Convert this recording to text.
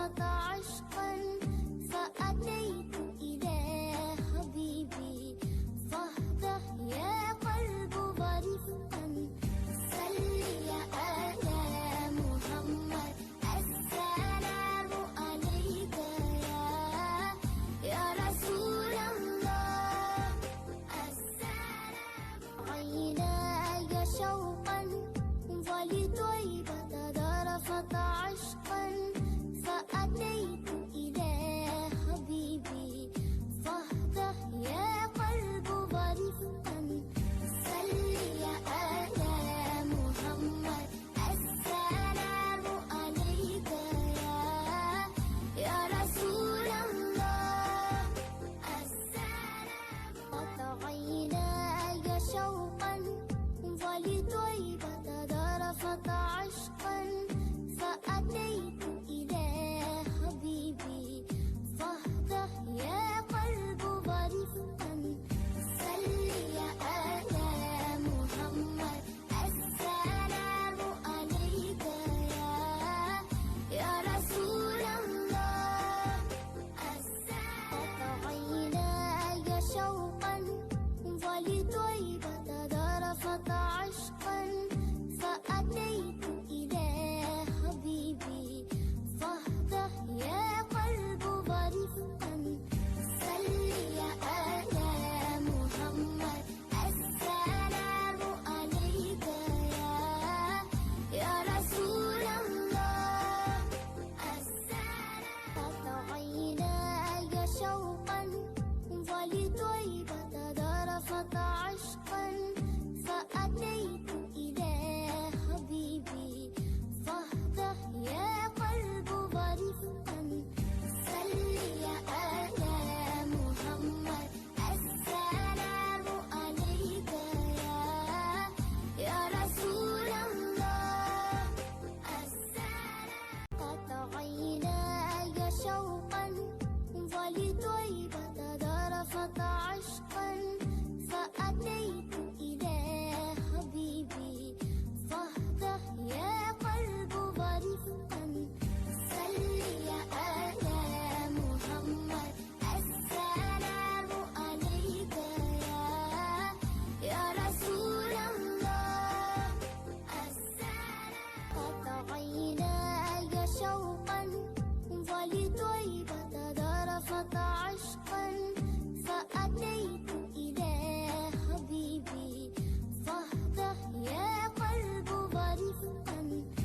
طرفة عشقا فأتيت إلى حبيبي فاهده يا قلب ورفقا صلي على محمد السلام عليك يا رسول الله السلام عيناي شوقا ولطيبة ذرفت عشقا فأتيت إلى حبيبي فاهده يا قلب ورفقا صلي على محمد السلام عليك يا رسول الله السلام قطع عيناي شوقا ولطيبة ذرفت عشقا فأتيت إلى حبيبي فاهده يا قلب ورفقا صلي على محمد السلام عليك يا رسول الله قطع عيناي شوقا ولطيبة ذرفت عشقا فأتيت إلى حبيبي فاهده يا قلب ورفقا صلي على محمد السلام عليك يا رسول الله السلام قطع عيناي شوقا ولطيبة ذرفت عشقا فأتيت إلى حبيبي فاهده يا قلب ورفقا صلي على محمد السلام عليك يا رسول الله السلام قطع عيناي شوقا ولطيبة ذرفت عشقا فأتيت إلى حبيبي فاهده يا قلب ورفقا صلي على محمد السلام عليك يا رسول الله السلام قطع عيناي شوقا